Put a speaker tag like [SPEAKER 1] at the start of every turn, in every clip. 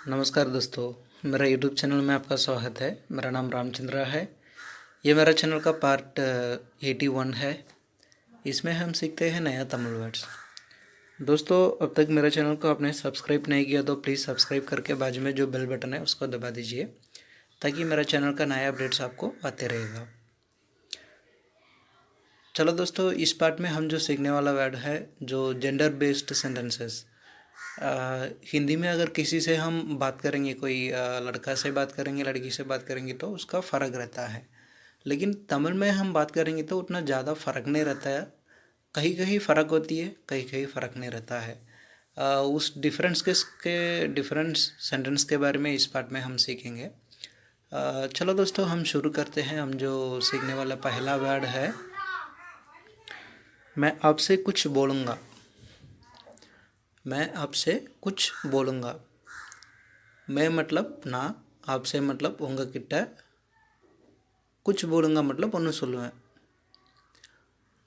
[SPEAKER 1] नमस्कार दोस्तों, मेरा यूट्यूब चैनल में आपका स्वागत है। मेरा नाम रामचंद्र है। ये मेरा चैनल का पार्ट 81 है। इसमें हम सीखते हैं नया तमिल वर्ड्स। दोस्तों, अब तक मेरे चैनल को आपने सब्सक्राइब नहीं किया तो प्लीज़ सब्सक्राइब करके बाजू में जो बेल बटन है उसको दबा दीजिए, ताकि मेरा चैनल का नया अपडेट्स आपको आते रहेगा। चलो दोस्तों, इस पार्ट में हम जो सीखने वाला वर्ड है जो जेंडर बेस्ड सेंटेंसेस। हिंदी में अगर किसी से हम बात करेंगे, कोई लड़का से बात करेंगे, लड़की से बात करेंगे तो उसका फ़र्क रहता है। लेकिन तमिल में हम बात करेंगे तो उतना ज़्यादा फ़र्क नहीं रहता है। कहीं कहीं फ़र्क होती है, कहीं कहीं फ़र्क नहीं रहता है। उस डिफरेंस के डिफरेंस सेंटेंस के बारे में इस पार्ट में हम सीखेंगे। चलो दोस्तों, हम शुरू करते हैं। हम जो सीखने वाला पहला वर्ड है, मैं आपसे कुछ बोलूँगा। मैं आपसे कुछ बोलूँगा। मैं मतलब ना, आपसे मतलब उंगकिட்ட, कुछ बोलूँगा मतलब ஒன்று சொல்லுவேன்।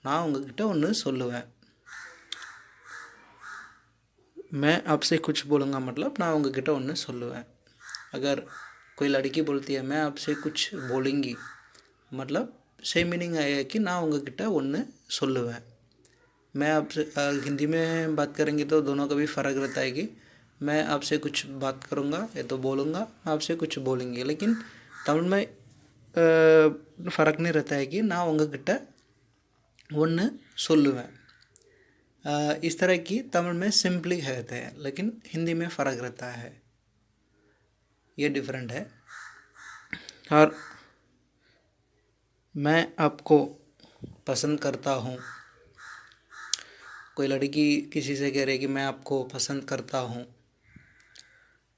[SPEAKER 1] நான் உங்ககிட்ட ஒன்று சொல்லுவேன்। मैं आपसे कुछ बोलूँगा मतलब நான் उंगकिட்ட ஒன்று சொல்லுவேன்। अगर कोई लड़की बोलती है मैं आपसे कुछ बोलूँगी, मतलब सेम मीनिंग आएगा कि நான் उंगकिட்ட ஒன்று சொல்லுவேன்। मैं आपसे हिंदी में बात करेंगे तो दोनों का भी फ़र्क रहता है कि मैं आपसे कुछ बात करूँगा या तो बोलूँगा, आपसे कुछ बोलेंगे। लेकिन तमिल में फ़र्क नहीं रहता है कि நான் உங்ககிட்ட ஒன்று சொல்லுவேன்। इस तरह की तमिल में सिंपली कहते हैं, लेकिन हिंदी में फ़र्क रहता है। ये डिफरेंट है। और मैं आपको पसंद करता हूँ। कोई लड़की किसी से कह रही है कि मैं आपको पसंद करता हूँ,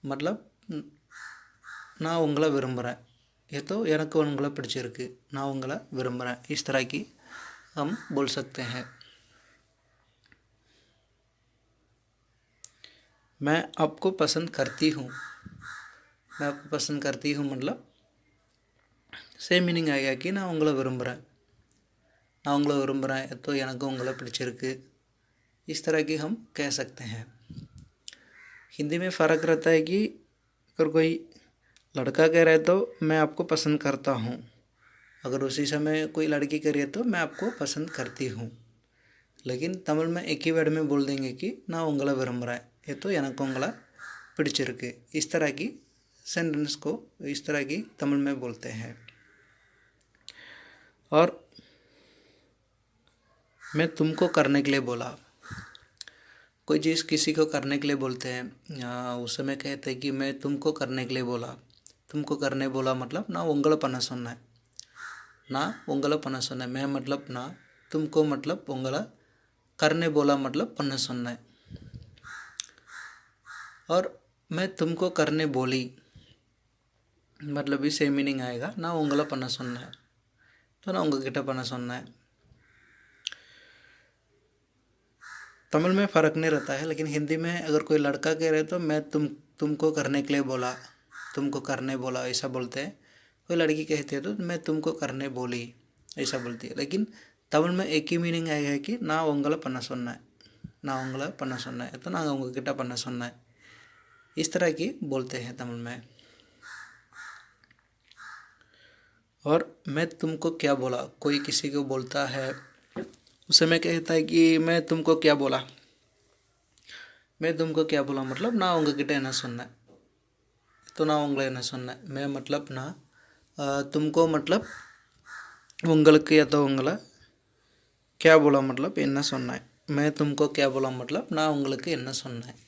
[SPEAKER 1] मतलब நான் உங்களை விரும்புகிறேன், ये तो எனக்கு உங்களை பிடிச்சிருக்கு, நான் உங்களை விரும்புகிறேன்। इस तरह की हम बोल सकते हैं। मैं आपको पसंद करती हूँ। मैं आपको पसंद करती हूँ मतलब सेम मीनिंग आएगा कि நான் உங்களை விரும்புகிறேன், நான் உங்களை விரும்புகிறேன் तो எனக்கு உங்களை பிடிச்சிருக்கு। इस तरह की हम कह सकते हैं। हिंदी में फ़र्क रहता है कि अगर कोई लड़का कह रहा है तो मैं आपको पसंद करता हूँ, अगर उसी समय कोई लड़की कह रही है तो मैं आपको पसंद करती हूँ। लेकिन तमिल में एक ही वर्ड में बोल देंगे कि நான் உங்களை விரும்புகிறேன், ये तो எனக்கு உங்களை பிடிச்சிருக்கு। इस तरह की सेंटेंस को इस तरह की तमिल में बोलते हैं। और मैं तुमको करने के लिए बोला। कोई चीज़ किसी को करने के लिए बोलते हैं, उस समय कहते हैं कि मैं तुमको करने के लिए बोला। तुमको करने बोला मतलब ना उंगला पन्ना सुनना है, ना उंगला पन्ना सुनना है। मैं मतलब ना, तुमको मतलब उंगला, करने बोला मतलब पन्ना सुनना है। और मैं तुमको करने बोली मतलब भी सेम मीनिंग आएगा, ना उंगला पन्ना सुनना है तो ना उंगकिட்ட पन्ना सुनना है। तमिल में फ़र्क नहीं रहता है, लेकिन हिंदी में अगर कोई लड़का कह रहे तो मैं तुमको करने के लिए बोला, तुमको करने बोला ऐसा बोलते हैं। कोई लड़की कहती है तो मैं तुमको करने बोली ऐसा बोलती है। लेकिन तमिल में एक ही मीनिंग आएगा कि ना उंगला पन्ना सुनना है, ना उंगला पन्ना सुनना है तो ना उंगकिட்ட पन्ना सुनना है। इस तरह की बोलते हैं तमिल में। और मैं तुमको क्या बोला, कोई किसी को बोलता है उस समय कहता है कि मैं तुमको क्या बोला। मैं तुमको क्या बोला मतलब ना उंगकिட்ட என்ன சொன்னேன், तो ना उंगला என்ன சொன்னேன்। मैं मतलब ना, तुमको मतलब உங்களுக்கு या तो उंगला, क्या बोला मतलब என்ன சொன்னேன்। मैं तुमको क्या बोला मतलब ना உங்களுக்கு என்ன சொன்னேன்।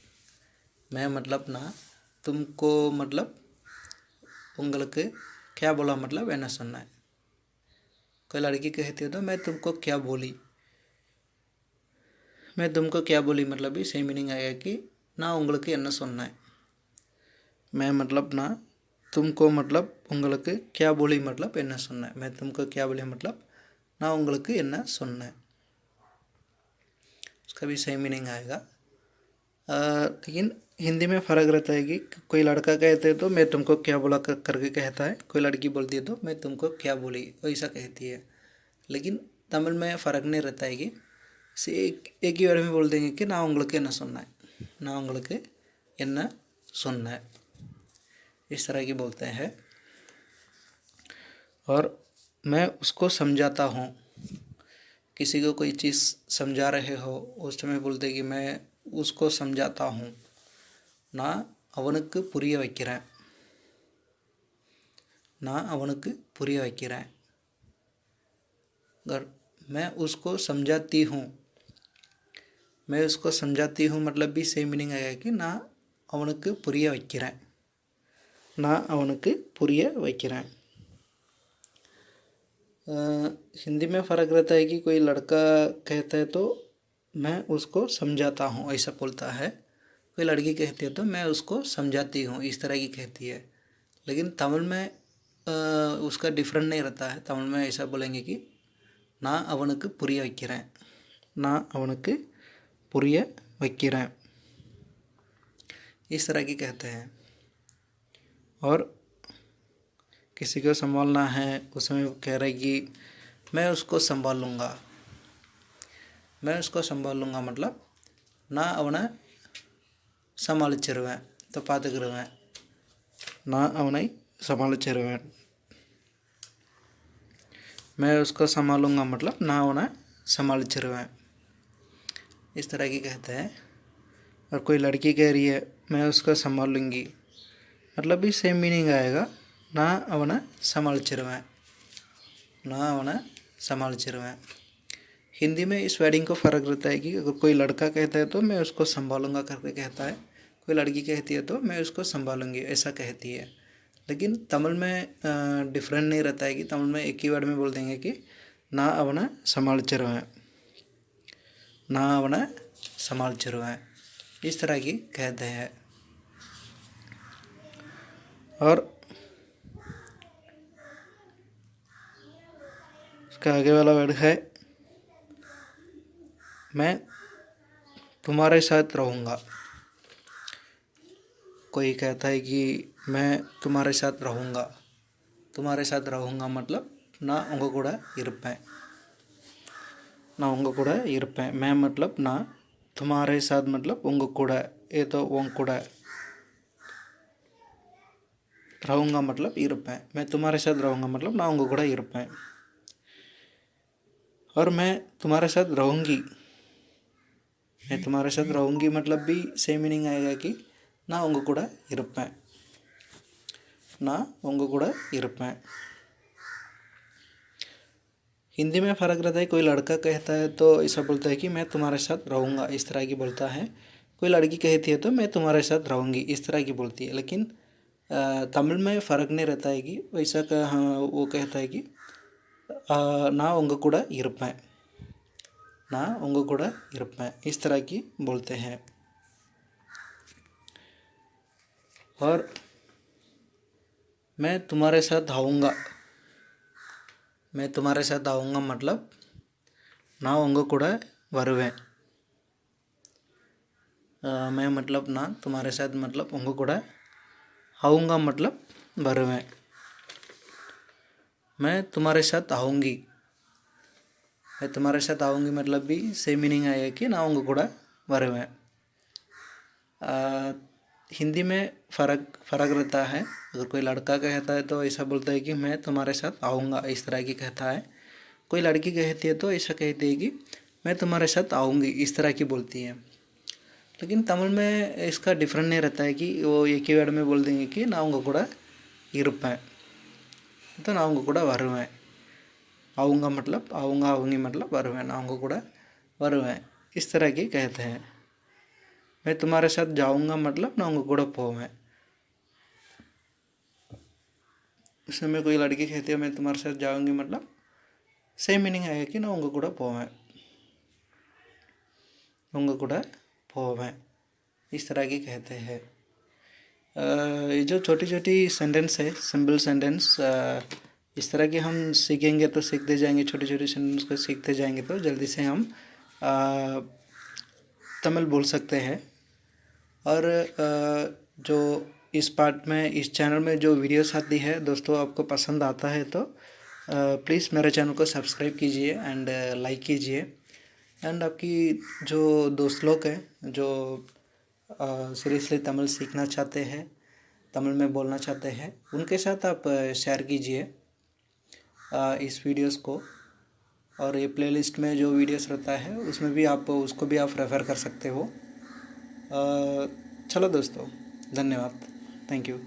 [SPEAKER 1] मैं मतलब ना, तुमको मतलब உங்களுக்கு, क्या बोला मतलब என்ன சொன்னேன்। कोई लड़की कहती है तो मैं तुमको क्या बोली। मैं तुमको क्या बोली मतलब भी सेम मीनिंग आएगा कि ना உங்களுக்கு என்ன சொன்னேன்। मैं मतलब ना, तुमको मतलब உங்களுக்கு, क्या बोली मतलब என்ன சொன்னேன்। मैं तुमको क्या बोली मतलब ना உங்களுக்கு என்ன சொன்னேன்। उसका भी सेम मीनिंग आएगा। लेकिन हिंदी में फ़र्क रहता है कि कोई लड़का कहते हैं तो मैं तुमको क्या बोला करके कहता है, कोई लड़की बोलती है तो मैं तुमको क्या बोली वैसा कहती है। लेकिन तमिल में फ़र्क नहीं रहता है कि एक ही वर्ड में बोल देंगे कि ना உங்களுக்கு என்ன சொன்னேன், ना உங்களுக்கு என்ன சொன்னேன்। इस तरह की बोलते हैं। और मैं उसको समझाता हूँ, किसी को कोई चीज़ समझा रहे हो उस समय बोलते कि मैं उसको समझाता हूँ, ना அவனுக்கு புரிய வைக்கிறேன், நான் அவனுக்கு புரிய வைக்கிறேன்। अगर मैं उसको समझाती हूँ, मैं उसको समझाती हूँ मतलब भी सेम मीनिंग आएगा कि நான் அவனுக்கு புரிய வைக்கிறேன், நான் அவனுக்கு புரிய வைக்கிறேன்। हिंदी में फ़र्क रहता है कि कोई लड़का कहता है तो मैं उसको समझाता हूँ ऐसा बोलता है, कोई लड़की कहती है तो मैं उसको समझाती हूँ इस तरह की कहती है। लेकिन तमिल में उसका डिफरेंट नहीं रहता है। तमिल में ऐसा बोलेंगे कि நான் அவனுக்கு புரிய வைக்கிறேன், நான் அவனுக்கு புரிய வைக்கிறேன், इस तरह की कहते हैं। और किसी को संभालना है उसमें कह रहे कि मैं उसको संभाल लूँगा, मैं उसको संभाल लूँगा मतलब நான் அவனை சமாளிச்சிருவேன் तो பார்த்துக்கிடுவேன், நான் அவனை சமாளிச்சிருவேன்। मैं उसको संभालूँगा मतलब நான் அவனை சமாளிச்சிருவேன், इस तरह की कहते हैं। और कोई लड़की कह रही है मैं उसको संभाल लूँगी मतलब भी सेम मीनिंग आएगा, நான் அவனை சமாளிச்சிருவேன், நான் அவனை சமாளிச்சிருவேன்। हिंदी में इस वर्डिंग को फ़र्क रहता है कि अगर कोई लड़का कहता है तो मैं उसको संभालूँगा करके कहता है, कोई लड़की कहती है तो मैं उसको संभालूँगी ऐसा कहती है। लेकिन तमिल में डिफरेंट नहीं रहता है कि तमिल में एक ही वर्ड में बोल देंगे कि நான் அவனை சமாளிச்சிருவேன், நான் அவனை சமாளிச்சிருவேன், इस तरह की कहते हैं। और इसका आगे वाला वर्ड है मैं तुम्हारे साथ रहूँगा। कोई कहता है कि मैं तुम्हारे साथ रहूँगा, तुम्हारे साथ रहूँगा मतलब நான் உங்கள் கூட இருப்பேன், நான் உங்கள் கூட இருப்பேன்। मैं मतलब ना, तुम्हारे साथ मतलब उंग கூட, ये तो उंग கூட, रहूँगा मतलब இருப்பேன், मैं तुम्हारे साथ रहूँगा मतलब நான் உங்கள் கூட இருப்பேன்। और मैं तुम्हारे साथ रहूँगी, मैं तुम्हारे साथ रहूँगी मतलब भी सेम मीनिंग आएगा कि நான் உங்கள் கூட இருப்பேன், நான் உங்கள் கூட இருப்பேன்। हिंदी में फ़र्क रहता है, कोई लड़का कहता है तो ऐसा बोलता है कि मैं तुम्हारे साथ रहूँगा इस तरह की बोलता है, कोई लड़की कहती है तो मैं तुम्हारे साथ रहूँगी इस तरह की बोलती है। लेकिन तमिल में फ़र्क नहीं रहता है कि वैसा वो कहता है कि நான் உங்கள் கூட இருப்பேன், நான் உங்கள் கூட இருப்பேன், इस तरह की बोलते हैं। और मैं तुम्हारे साथ आऊँगा, मैं तुम्हारे साथ आऊँगा मतलब நான் உங்கள் கூட வருவேன், मैं मतलब ना, तुम्हारे साथ मतलब उंग கூட, आऊँगा मतलब வருவேன், मैं तुम्हारे साथ आऊँगी, मैं तुम्हारे साथ आऊँगी मतलब भी सेम मीनिंग आएगा कि நான் உங்கள் கூட வருவேன்। हिंदी में फ़र्क रहता है, अगर कोई लड़का कहता है तो ऐसा बोलता है कि मैं तुम्हारे साथ आऊँगा इस तरह की कहता है, कोई लड़की कहती है तो ऐसा कहती है कि मैं तुम्हारे साथ आऊँगी इस तरह की बोलती है। लेकिन तमिल में इसका डिफरेंट नहीं रहता है कि वो एक ही वर्ड में बोल देंगे कि நான் உங்கள் கூட இருப்பேன் तो நான் உங்கள் கூட வருவேன், आऊँगा मतलब आऊँगा आऊँगी मतलब வருவேன், நான் உங்கள் கூட வருவேன், इस तरह की कहते हैं। मैं तुम्हारे साथ जाऊँगा मतलब நான் உங்கள் கூட போவேன்। उस समय कोई लड़की कहती है मैं तुम्हारे साथ जाऊँगी मतलब सेम मीनिंग आएगा कि நான் உங்கள் கூட போவேன், உங்கள் கூட போவேன், इस तरह की कहते हैं। ये जो छोटी छोटी सेंटेंस है, सिंपल सेंटेंस, इस तरह के हम सीखेंगे तो सीखते जाएंगे, छोटी छोटी सेंटेंस को सीखते जाएंगे तो जल्दी से हम तमिल बोल सकते हैं। और जो इस पार्ट में, इस चैनल में जो वीडियोस आती है दोस्तों, आपको पसंद आता है तो प्लीज़ मेरे चैनल को सब्सक्राइब कीजिए एंड लाइक कीजिए। एंड आपकी जो दोस्त लोग हैं जो सीरियसली तमिल सीखना चाहते हैं तमिल में बोलना चाहते हैं उनके साथ आप शेयर कीजिए इस वीडियोस को। और ये प्लेलिस्ट में जो वीडियोस रहता है उसमें भी आप उसको भी आप रेफ़र कर सकते हो। चलो दोस्तों, धन्यवाद, थैंक यू।